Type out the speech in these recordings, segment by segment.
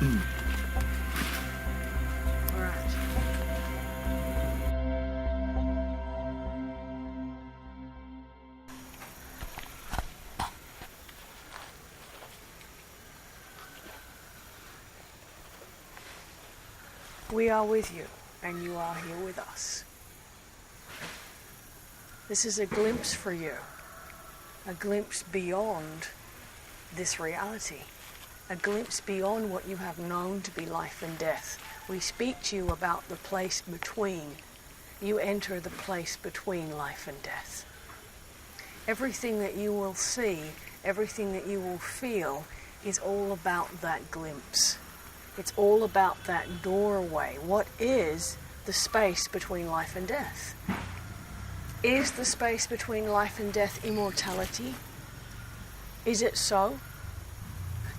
All right. We are with you, and you are here with us. This is a glimpse for you, a glimpse beyond this reality, a glimpse beyond what you have known to be life and death. We speak to you about the place between. You enter the place between life and death. Everything that you will see, everything that you will feel is all about that glimpse. It's all about that doorway. What is the space between life and death? Is the space between life and death immortality? Is it so?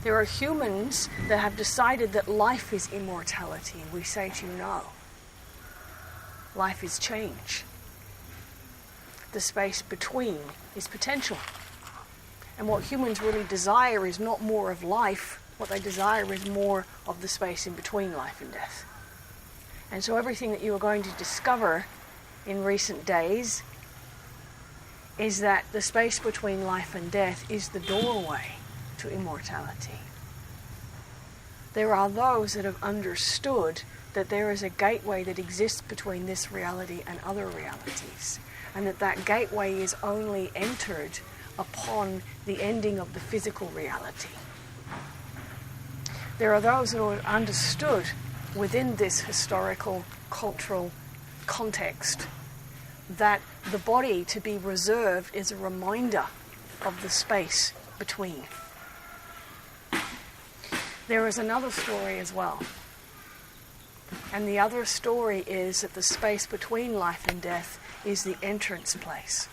There are humans that have decided that life is immortality. We say to you, no. Life is change. The space between is potential. And what humans really desire is not more of life. What they desire is more of the space in between life and death. And so everything that you are going to discover in recent days is that the space between life and death is the doorway to immortality. There are those that have understood that there is a gateway that exists between this reality and other realities, and that gateway is only entered upon the ending of the physical reality. There are those who have understood within this historical, cultural context that the body to be reserved is a reminder of the space between. There is another story as well. And the other story is that the space between life and death is the entrance place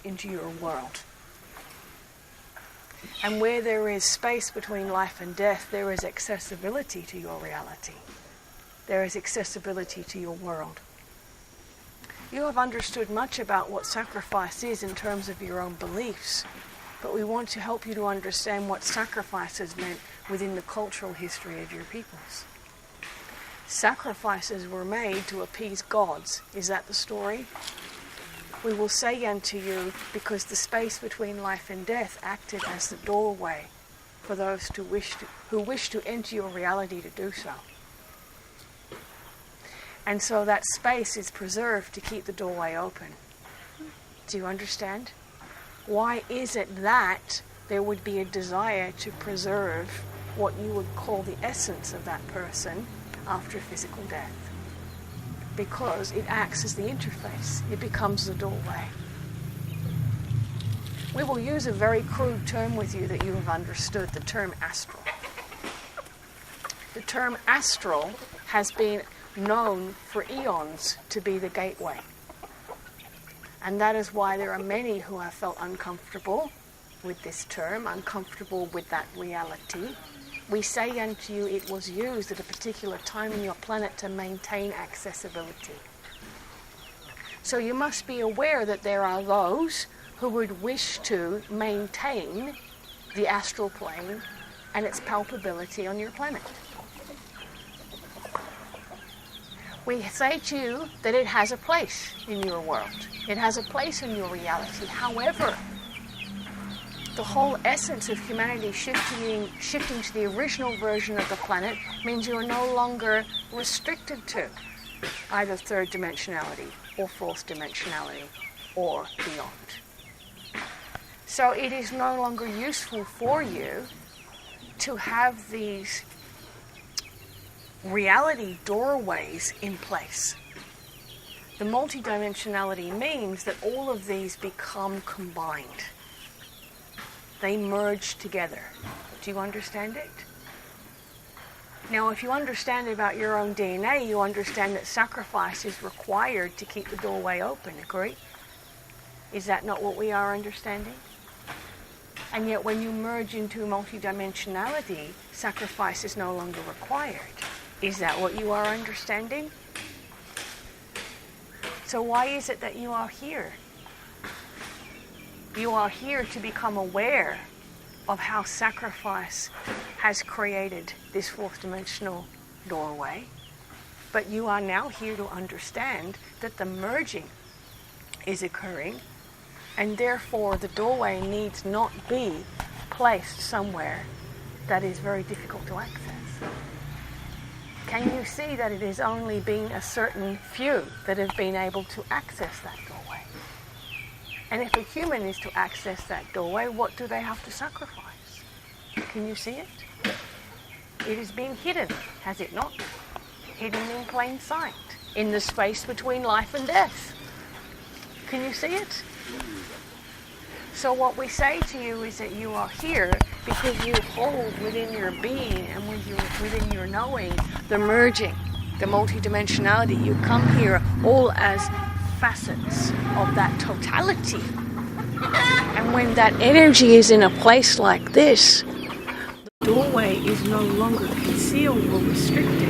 into your world. And where there is space between life and death, there is accessibility to your reality. There is accessibility to your world. You have understood much about what sacrifice is in terms of your own beliefs, but we want to help you to understand what sacrifice has meant within the cultural history of your peoples. Sacrifices were made to appease gods. Is that the story? We will say unto you, because the space between life and death acted as the doorway for those who wish to enter your reality to do so. And so that space is preserved to keep the doorway open. Do you understand? Why is it that there would be a desire to preserve what you would call the essence of that person after physical death? Because it acts as the interface. It becomes the doorway. We will use a very crude term with you that you have understood, the term astral. The term astral has been known for eons to be the gateway. And that is why there are many who have felt uncomfortable with this term, uncomfortable with that reality. We say unto you it was used at a particular time in your planet to maintain accessibility. So you must be aware that there are those who would wish to maintain the astral plane and its palpability on your planet. We say to you that it has a place in your world. It has a place in your reality. However, the whole essence of humanity shifting to the original version of the planet means you are no longer restricted to either third dimensionality or fourth dimensionality or beyond. So it is no longer useful for you to have these reality doorways in place. The multidimensionality means that all of these become combined. They merge together. Do you understand it? Now, if you understand about your own DNA, you understand that sacrifice is required to keep the doorway open, agree? Is that not what we are understanding? And yet when you merge into multidimensionality, sacrifice is no longer required. Is that what you are understanding? So why is it that you are here? You are here to become aware of how sacrifice has created this fourth dimensional doorway, but you are now here to understand that the merging is occurring, and therefore the doorway needs not be placed somewhere that is very difficult to access. Can you see that it has only been a certain few that have been able to access that doorway? And if a human is to access that doorway, what do they have to sacrifice? Can you see it? It is being hidden, has it not? Hidden in plain sight, in the space between life and death. Can you see it? So what we say to you is that you are here because you hold within your being and within your knowing the merging, the multidimensionality. You come here all as facets of that totality. And when that energy is in a place like this, the doorway is no longer concealed or restricted.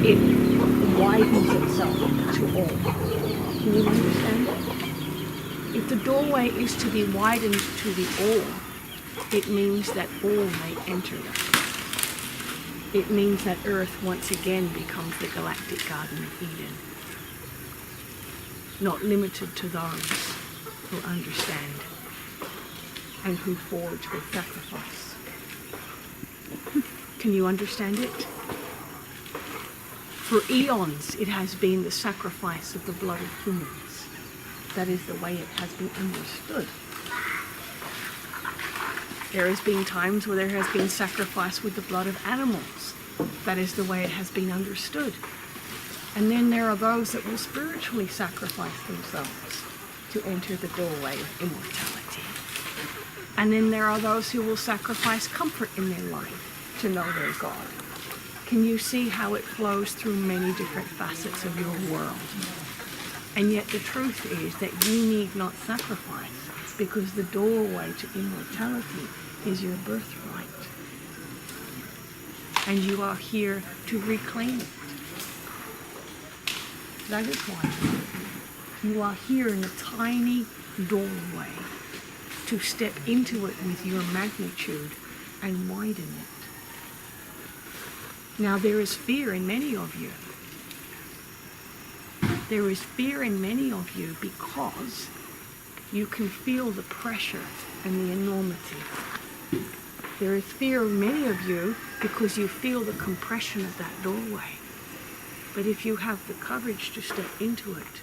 It widens itself to all. Can you understand that? If the doorway is to be widened to the all, it means that all may enter it. It means that Earth once again becomes the galactic Garden of Eden, not limited to those who understand and who forge with sacrifice. Can you understand it? For eons, it has been the sacrifice of the blood of humans. That is the way it has been understood. There has been times where there has been sacrifice with the blood of animals. That is the way it has been understood. And then there are those that will spiritually sacrifice themselves to enter the doorway of immortality. And then there are those who will sacrifice comfort in their life to know their God. Can you see how it flows through many different facets of your world? And yet the truth is that you need not sacrifice because the doorway to immortality is your birthright. And you are here to reclaim it. That is why you are here in a tiny doorway to step into it with your magnitude and widen it. Now there is fear in many of you. There is fear in many of you because you can feel the pressure and the enormity. There is fear in many of you because you feel the compression of that doorway. But if you have the courage to step into it,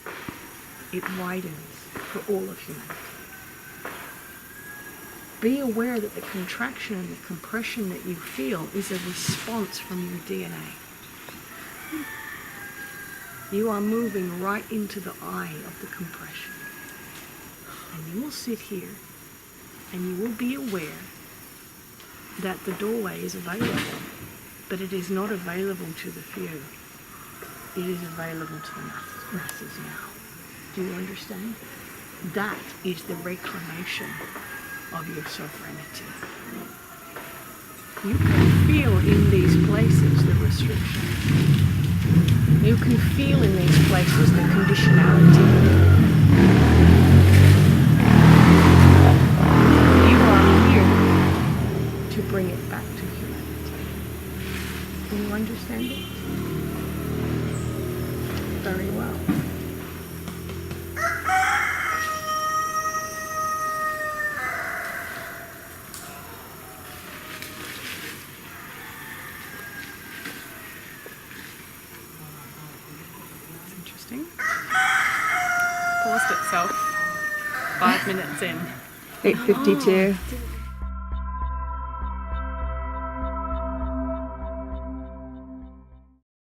it widens for all of humanity. Be aware that the contraction and the compression that you feel is a response from your DNA. You are moving right into the eye of the compression. And you will sit here and you will be aware that the doorway is available, but it is not available to the few. It is available to the masses now. Do you understand? That is the reclamation of your sovereignty. You can feel in these places the restriction. You can feel in these places the conditionality. You are here to bring it back to humanity. Can you understand it? Very well. Paused itself 5 minutes in. 8:52.